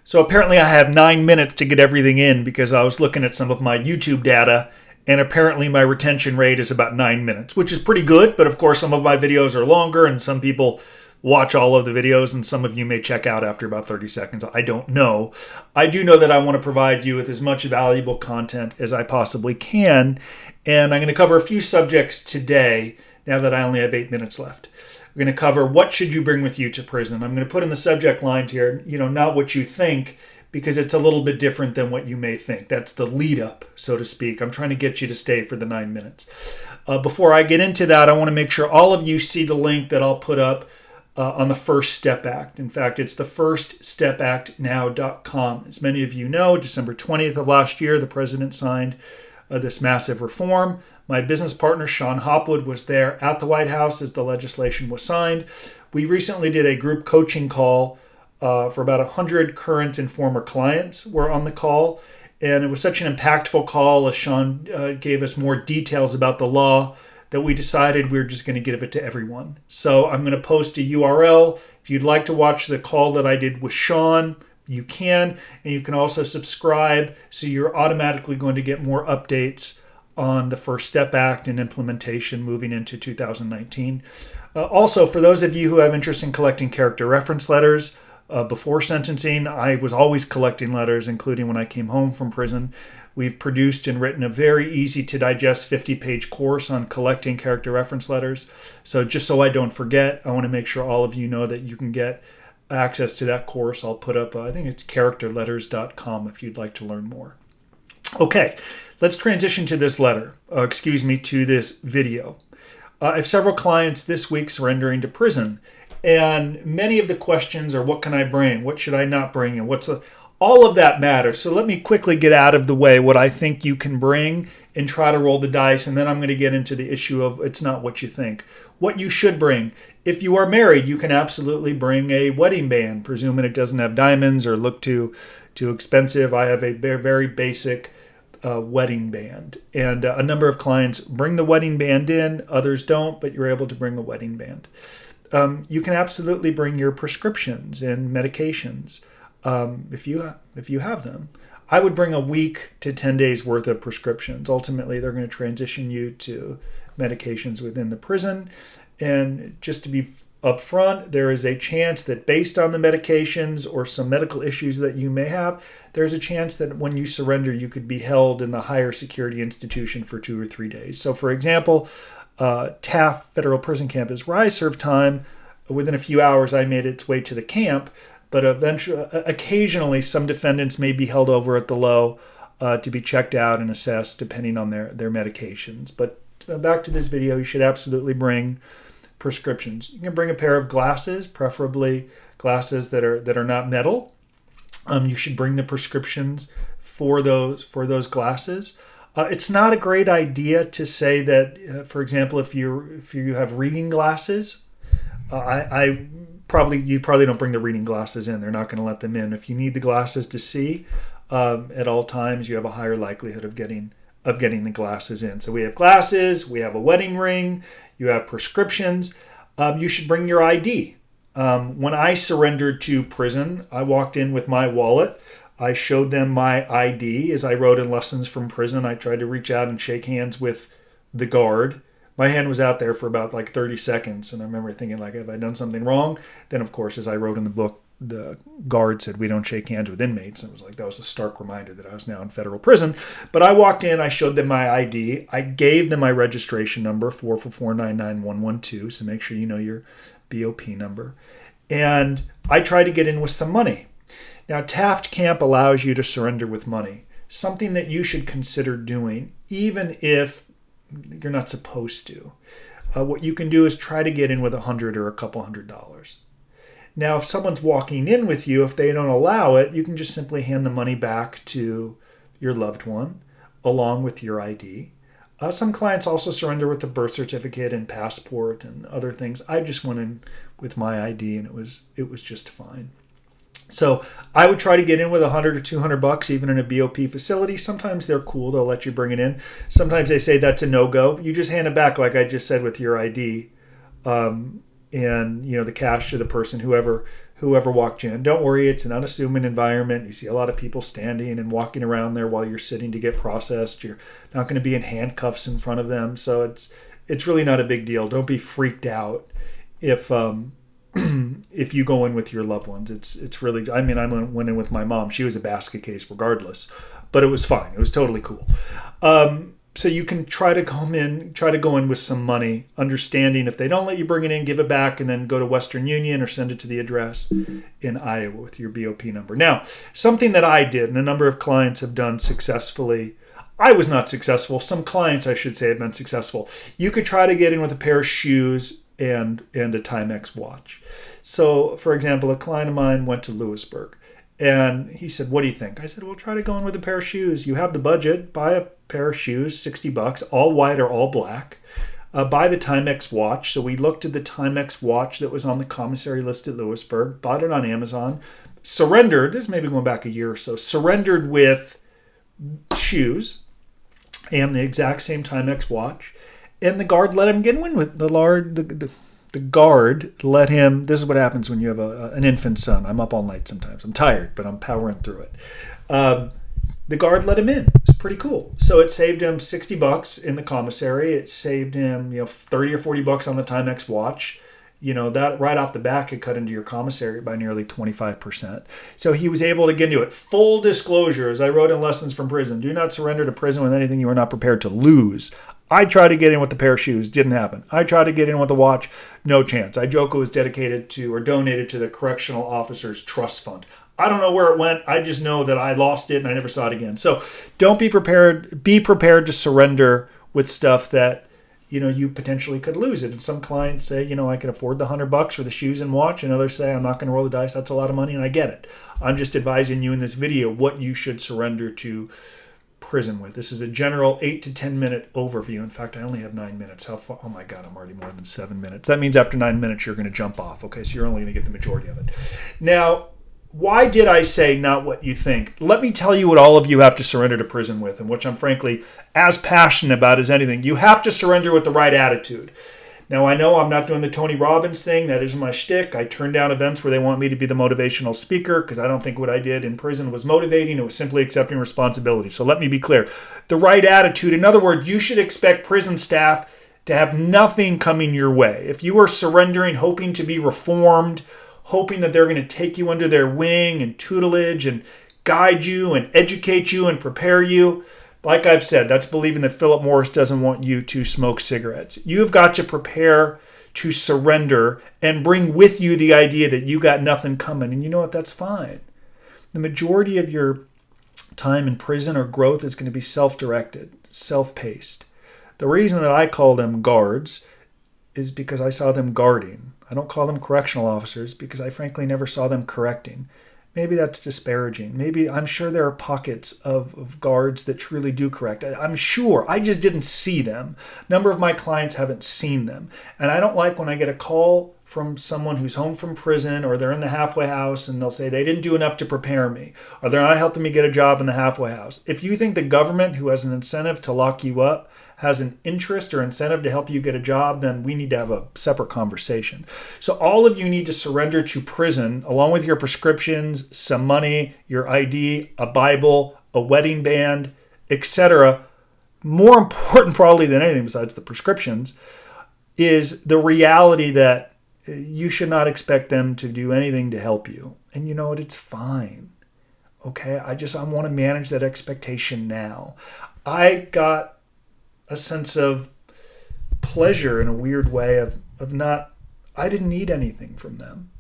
So apparently I have 9 minutes to get everything in because I was looking at some of my YouTube data, and apparently my retention rate is about 9 minutes, which is pretty good. But of course, some of my videos are longer and some people watch all of the videos and some of you may check out after about 30 seconds. I don't know. I do know that I want to provide you with as much valuable content as I possibly can. And I'm going to cover a few subjects today now that I only have 8 minutes left. We're going to cover what should you bring with you to prison. I'm going to put in the subject line here, not what you think, because it's a little bit different than what you may think. That's the lead up, so to speak. I'm trying to get you to stay for the 9 minutes. Before I get into that, I want to make sure all of you see the link that I'll put up on the First Step Act. In fact, it's the firststepactnow.com. As many of you know, December 20th of last year, the president signed this massive reform. My business partner, Sean Hopwood, was there at the White House as the legislation was signed. We recently did a group coaching call for about 100 current and former clients were on the call. And it was such an impactful call as Sean gave us more details about the law that we decided we were just going to give it to everyone. So I'm going to post a URL. If you'd like to watch the call that I did with Sean, you can. And you can also subscribe so you're automatically going to get more updates on the First Step Act and implementation moving into 2019. Also, for those of you who have interest in collecting character reference letters, before sentencing, I was always collecting letters, including when I came home from prison. We've produced and written a very easy to digest 50-page course on collecting character reference letters. So just so I don't forget, I want to make sure all of you know that you can get access to that course. I'll put up, I think it's characterletters.com if you'd like to learn more. Okay, let's transition to this to this video. I have several clients this week surrendering to prison. And many of the questions are, what can I bring? What should I not bring? And all of that matters. So let me quickly get out of the way what I think you can bring and try to roll the dice. And then I'm going to get into the issue of it's not what you think. What you should bring. If you are married, you can absolutely bring a wedding band, presuming it doesn't have diamonds or look too expensive. I have a very basic wedding band. And a number of clients bring the wedding band in. Others don't, but you're able to bring a wedding band. You can absolutely bring your prescriptions and medications if you have them. I would bring a week to 10 days worth of prescriptions. Ultimately, they're going to transition you to medications within the prison. And just to be upfront, there is a chance that based on the medications or some medical issues that you may have, there's a chance that when you surrender, you could be held in the higher security institution for 2 or 3 days. So for example, Taft Federal Prison Camp is where I served time. Within a few hours, I made its way to the camp, but occasionally some defendants may be held over at the low to be checked out and assessed depending on their medications. But back to this video, you should absolutely bring prescriptions. You can bring a pair of glasses, preferably glasses that are not metal. You should bring the prescriptions for those glasses. It's not a great idea to say that, for example, if you have reading glasses, you probably don't bring the reading glasses in. They're not going to let them in. If you need the glasses to see at all times, you have a higher likelihood of getting the glasses in. So we have glasses, we have a wedding ring, you have prescriptions. You should bring your ID. When I surrendered to prison, I walked in with my wallet. I showed them my ID. As I wrote in Lessons from Prison, I tried to reach out and shake hands with the guard. My hand was out there for about 30 seconds. And I remember thinking, have I done something wrong? Then, of course, as I wrote in the book, the guard said, we don't shake hands with inmates. And it was that was a stark reminder that I was now in federal prison. But I walked in, I showed them my ID. I gave them my registration number, 444-99112. So make sure you know your BOP number. And I tried to get in with some money. Now, Taft Camp allows you to surrender with money, something that you should consider doing, even if you're not supposed to. What you can do is try to get in with $100 or a couple $100. Now, if someone's walking in with you, if they don't allow it, you can just simply hand the money back to your loved one along with your ID. Some clients also surrender with a birth certificate and passport and other things. I just went in with my ID and it was just fine. So I would try to get in with $100 or $200, even in a BOP facility. Sometimes they're cool. They'll let you bring it in. Sometimes they say that's a no-go. You just hand it back like I just said with your ID. and the cash to the person, whoever walked you in. Don't worry, it's an unassuming environment. You see a lot of people standing and walking around there while you're sitting to get processed. You're not going to be in handcuffs in front of them, so it's really not a big deal. Don't be freaked out if if you go in with your loved ones. It's really, I went in with my mom. She was a basket case regardless, but it was fine. It was totally cool. So you can try to go in with some money, understanding if they don't let you bring it in, give it back, and then go to Western Union or send it to the address in Iowa with your BOP number. Now, something that I did and a number of clients have done successfully. I was not successful. Some clients, I should say, have been successful. You could try to get in with a pair of shoes and a Timex watch. So, for example, a client of mine went to Lewisburg. And he said, what do you think? I said, well, try to go in with a pair of shoes. You have the budget. Buy a pair of shoes, $60, all white or all black. Buy the Timex watch. So we looked at the Timex watch that was on the commissary list at Lewisburg, bought it on Amazon, surrendered. This may be going back a year or so. Surrendered with shoes and the exact same Timex watch. And the guard let him get in with the guard let him. This is what happens when you have an infant son. I'm up all night sometimes. I'm tired, but I'm powering through it. The guard let him in. It's pretty cool. So it saved him $60 in the commissary. It saved him, $30 or $40 on the Timex watch. That right off the bat could cut into your commissary by nearly 25%. So he was able to get into it. Full disclosure, as I wrote in Lessons from Prison, do not surrender to prison with anything you are not prepared to lose. I tried to get in with the pair of shoes, didn't happen. I tried to get in with the watch, no chance. I joke it was dedicated to or donated to the Correctional Officers Trust Fund. I don't know where it went. I just know that I lost it and I never saw it again. So don't be prepared. Be prepared to surrender with stuff that you potentially could lose it. And some clients say, I can afford the $100 for the shoes and watch, and others say I'm not going to roll the dice. That's a lot of money, and I get it. I'm just advising you in this video what you should surrender to prison with. This is a general 8 to 10 minute overview. In fact, I only have 9 minutes. How far? Oh my God, I'm already more than 7 minutes. That means after 9 minutes, you're going to jump off. Okay, so you're only going to get the majority of it. Now, why did I say not what you think? Let me tell you what all of you have to surrender to prison with, and which I'm frankly as passionate about as anything. You have to surrender with the right attitude. Now, I know I'm not doing the Tony Robbins thing. That isn't my shtick. I turn down events where they want me to be the motivational speaker because I don't think what I did in prison was motivating. It was simply accepting responsibility. So let me be clear. The right attitude, in other words, you should expect prison staff to have nothing coming your way. If you are surrendering, hoping to be reformed, hoping that they're going to take you under their wing and tutelage and guide you and educate you and prepare you, like I've said, that's believing that Philip Morris doesn't want you to smoke cigarettes. You've got to prepare to surrender and bring with you the idea that you got nothing coming. And you know what? That's fine. The majority of your time in prison or growth is going to be self-directed, self-paced. The reason that I call them guards is because I saw them guarding. I don't call them correctional officers because I frankly never saw them correcting. Maybe that's disparaging. I'm sure there are pockets of guards that truly do correct. I'm sure. I just didn't see them. A number of my clients haven't seen them. And I don't like when I get a call from someone who's home from prison or they're in the halfway house and they'll say they didn't do enough to prepare me or they're not helping me get a job in the halfway house. If you think the government, who has an incentive to lock you up, has an interest or incentive to help you get a job, then we need to have a separate conversation. So all of you need to surrender to prison along with your prescriptions, some money, your ID, a Bible, a wedding band, etc. More important probably than anything besides the prescriptions is the reality that you should not expect them to do anything to help you. And you know what? It's fine. Okay? I want to manage that expectation now. I got a sense of pleasure in a weird way of not, I didn't need anything from them.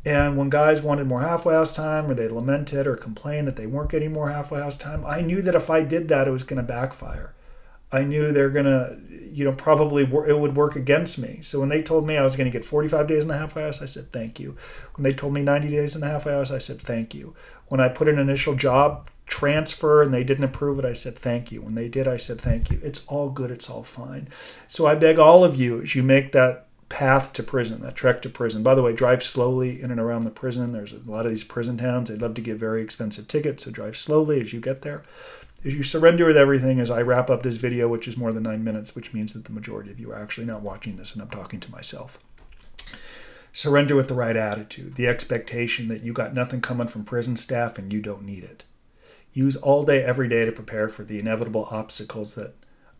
And when guys wanted more halfway house time or they lamented or complained that they weren't getting more halfway house time, I knew that if I did that, it was going to backfire. I knew they're going to, probably it would work against me. So when they told me I was going to get 45 days in the halfway house, I said, thank you. When they told me 90 days in the halfway house, I said, thank you. When I put an initial job transfer and they didn't approve it, I said, thank you. When they did, I said, thank you. It's all good. It's all fine. So I beg all of you, as you make that path to prison, that trek to prison. By the way, drive slowly in and around the prison. There's a lot of these prison towns. They'd love to give very expensive tickets, so drive slowly as you get there. As you surrender with everything, as I wrap up this video, which is more than 9 minutes, which means that the majority of you are actually not watching this and I'm talking to myself. Surrender with the right attitude, the expectation that you got nothing coming from prison staff and you don't need it. Use all day, every day to prepare for the inevitable obstacles that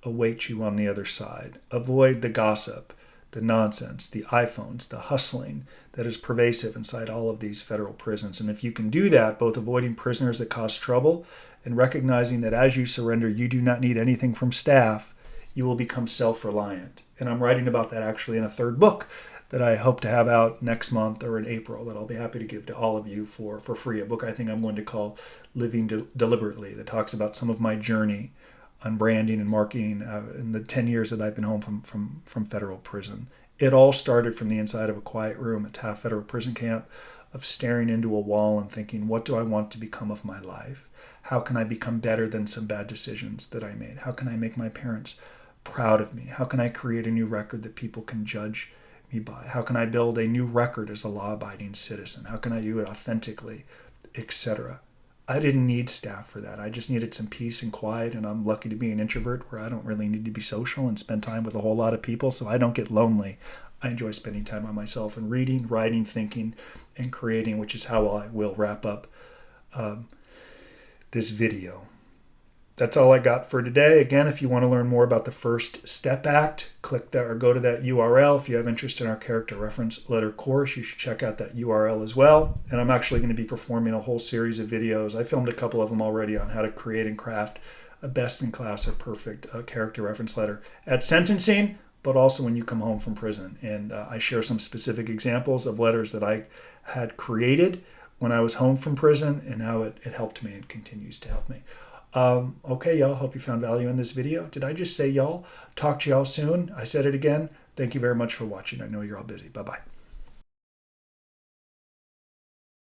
await you on the other side. Avoid the gossip, the nonsense, the iPhones, the hustling that is pervasive inside all of these federal prisons. And if you can do that, both avoiding prisoners that cause trouble and recognizing that as you surrender, you do not need anything from staff, you will become self-reliant. And I'm writing about that actually in a third book that I hope to have out next month or in April that I'll be happy to give to all of you for free. A book I think I'm going to call Living Deliberately, that talks about some of my journey on branding and marketing in the 10 years that I've been home from federal prison. It all started from the inside of a quiet room at Taft Federal Prison Camp, of staring into a wall and thinking, what do I want to become of my life? How can I become better than some bad decisions that I made? How can I make my parents proud of me? How can I create a new record that people can judge me by? How can I build a new record as a law-abiding citizen? How can I do it authentically, etc.? I didn't need staff for that. I just needed some peace and quiet, and I'm lucky to be an introvert where I don't really need to be social and spend time with a whole lot of people, so I don't get lonely. I enjoy spending time on myself and reading, writing, thinking, and creating, which is how I will wrap up this video. That's all I got for today. Again, if you want to learn more about the First Step Act, click that or go to that URL. If you have interest in our character reference letter course, you should check out that URL as well. And I'm actually going to be performing a whole series of videos. I filmed a couple of them already on how to create and craft a best-in-class or perfect character reference letter at sentencing, but also when you come home from prison. And I share some specific examples of letters that I had created when I was home from prison and how it helped me and continues to help me. Okay, y'all, hope you found value in this video. Did I just say y'all? Talk to y'all soon. I said it again. Thank you very much for watching. I know you're all busy. Bye-bye.